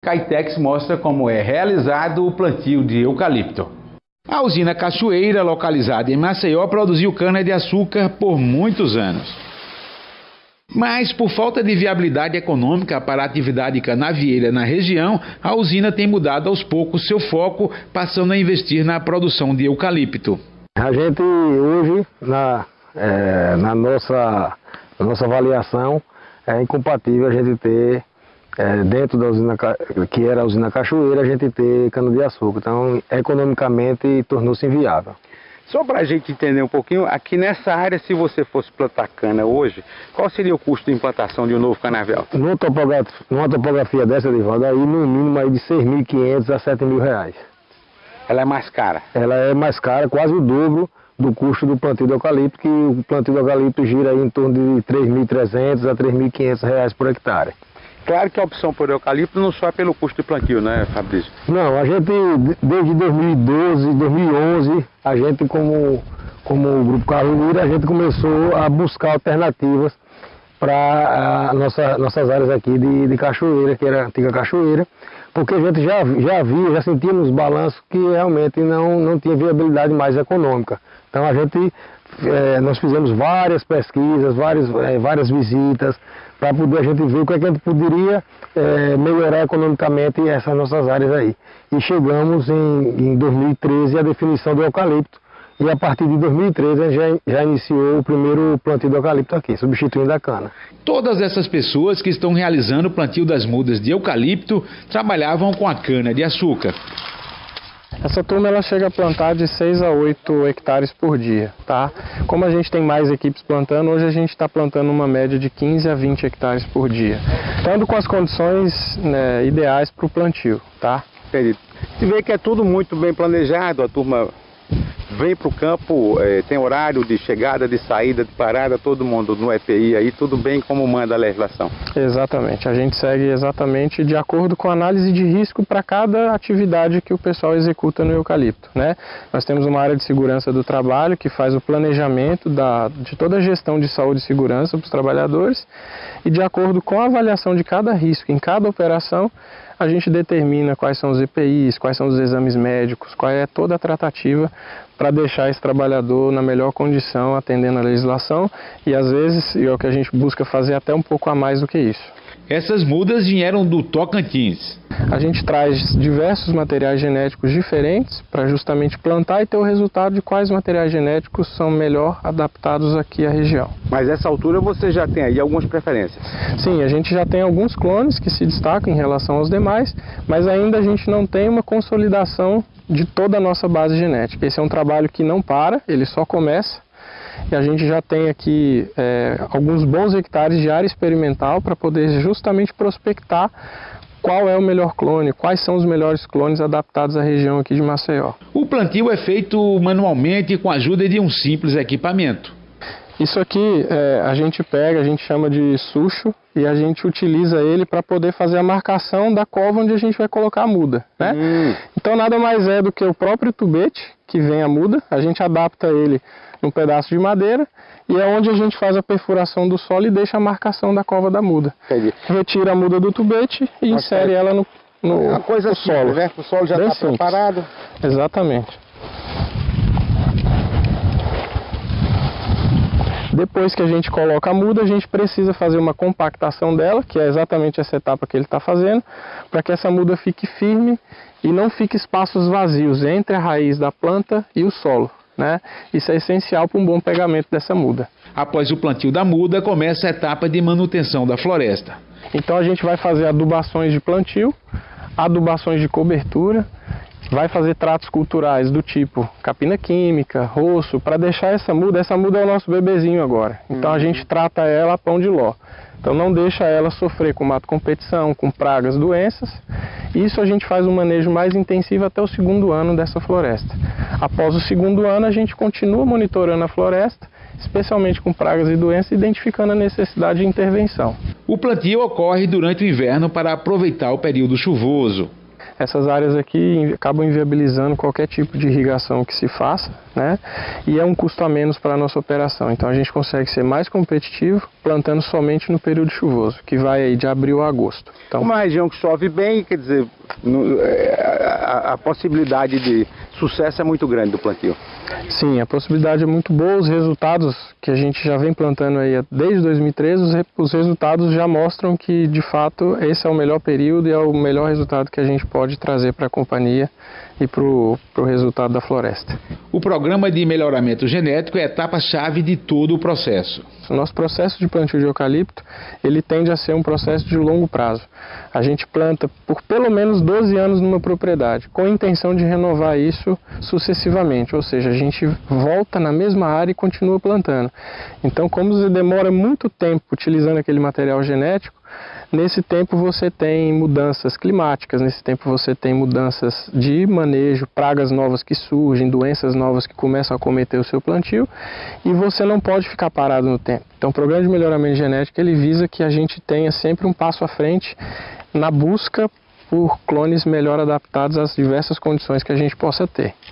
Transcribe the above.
Caetex mostra como é realizado o plantio de eucalipto. A usina Cachoeira, localizada em Maceió, produziu cana-de-açúcar por muitos anos. Mas, por falta de viabilidade econômica para a atividade canavieira na região, a usina tem mudado aos poucos seu foco, passando a investir na produção de eucalipto. A gente hoje, na nossa avaliação, é incompatível a gente ter, dentro da usina, que era a usina Cachoeira, a gente ter cana-de-açúcar. Então, economicamente, tornou-se inviável. Só para a gente entender um pouquinho, aqui nessa área, se você fosse plantar cana hoje, qual seria o custo de implantação de um novo canavial? Numa topografia dessa, Edivaldo, aí no mínimo aí de R$ 6.500 a R$ 7.000. Ela é mais cara? Ela é mais cara, quase o dobro do custo do plantio do eucalipto, que o plantio do eucalipto gira aí em torno de R$ 3.300 a R$ 3.500 por hectare. Claro que a opção por eucalipto não só é pelo custo de plantio, né, Fabrício? Não, a gente, desde 2012, 2011, a gente como o Grupo Carlos, a gente começou a buscar alternativas para nossas áreas aqui de Cachoeira, que era a antiga Cachoeira, porque a gente já sentia nos balanços que realmente não tinha viabilidade mais econômica. Então nós fizemos várias pesquisas, várias visitas, para poder a gente ver o que a gente poderia melhorar economicamente essas nossas áreas aí. E chegamos em 2013 à definição do eucalipto, e a partir de 2013 a gente já iniciou o primeiro plantio do eucalipto aqui, substituindo a cana. Todas essas pessoas que estão realizando o plantio das mudas de eucalipto trabalhavam com a cana-de-açúcar. Essa turma ela chega a plantar de 6 a 8 hectares por dia, tá? Como a gente tem mais equipes plantando, hoje a gente está plantando uma média de 15 a 20 hectares por dia, estando com as condições, né, ideais para o plantio, tá? Entendi. Se vê que é tudo muito bem planejado, a turma vem para o campo, tem horário de chegada, de saída, de parada, todo mundo no EPI aí, tudo bem como manda a legislação. Exatamente, a gente segue exatamente de acordo com a análise de risco para cada atividade que o pessoal executa no eucalipto, né? Nós temos uma área de segurança do trabalho que faz o planejamento de toda a gestão de saúde e segurança para os trabalhadores, e de acordo com a avaliação de cada risco em cada operação, a gente determina quais são os EPIs, quais são os exames médicos, qual é toda a tratativa para deixar esse trabalhador na melhor condição, atendendo a legislação, e às vezes é o que a gente busca fazer até um pouco a mais do que isso. Essas mudas vieram do Tocantins. A gente traz diversos materiais genéticos diferentes para justamente plantar e ter o resultado de quais materiais genéticos são melhor adaptados aqui à região. Mas nessa altura você já tem aí algumas preferências? Sim, a gente já tem alguns clones que se destacam em relação aos demais, mas ainda a gente não tem uma consolidação de toda a nossa base genética. Esse é um trabalho que não para, ele só começa. E a gente já tem aqui alguns bons hectares de área experimental para poder justamente prospectar qual é o melhor clone, quais são os melhores clones adaptados à região aqui de Maceió. O plantio é feito manualmente com a ajuda de um simples equipamento. Isso aqui a gente pega, a gente chama de sucho, e a gente utiliza ele para poder fazer a marcação da cova onde a gente vai colocar a muda, né? Então nada mais é do que o próprio tubete que vem a muda, a gente adapta ele num pedaço de madeira, e é onde a gente faz a perfuração do solo e deixa a marcação da cova da muda. Entendi. Retira a muda do tubete e insere ela no uma coisa solo. Né? O solo já está preparado. Exatamente. Depois que a gente coloca a muda, a gente precisa fazer uma compactação dela, que é exatamente essa etapa que ele está fazendo, para que essa muda fique firme e não fique espaços vazios entre a raiz da planta e o solo, né? Isso é essencial para um bom pegamento dessa muda. Após o plantio da muda, começa a etapa de manutenção da floresta. Então a gente vai fazer adubações de plantio, adubações de cobertura, vai fazer tratos culturais do tipo capina química, roço, para deixar essa muda é o nosso bebezinho agora. Então a gente trata ela a pão de ló. Então não deixa ela sofrer com mato competição, com pragas, doenças. Isso a gente faz um manejo mais intensivo até o segundo ano dessa floresta. Após o segundo ano a gente continua monitorando a floresta, especialmente com pragas e doenças, identificando a necessidade de intervenção. O plantio ocorre durante o inverno para aproveitar o período chuvoso. essas áreas aqui acabam inviabilizando qualquer tipo de irrigação que se faça, né? E é um custo a menos para a nossa operação. Então a gente consegue ser mais competitivo plantando somente no período chuvoso, que vai aí de abril a agosto. Então, uma região que chove bem, quer dizer, a possibilidade de sucesso é muito grande do plantio. Sim, a possibilidade é muito boa, os resultados que a gente já vem plantando aí desde 2013, os resultados já mostram que de fato esse é o melhor período e é o melhor resultado que a gente pode trazer para a companhia e para o resultado da floresta. O programa de melhoramento genético é a etapa-chave de todo o processo. O nosso processo de plantio de eucalipto, ele tende a ser um processo de longo prazo. A gente planta por pelo menos 12 anos numa propriedade, com a intenção de renovar isso sucessivamente, ou seja, a gente volta na mesma área e continua plantando. Então, como você demora muito tempo utilizando aquele material genético, nesse tempo você tem mudanças climáticas, nesse tempo você tem mudanças de manejo, pragas novas que surgem, doenças novas que começam a acometer o seu plantio e você não pode ficar parado no tempo. Então o programa de melhoramento genético ele visa que a gente tenha sempre um passo à frente na busca por clones melhor adaptados às diversas condições que a gente possa ter.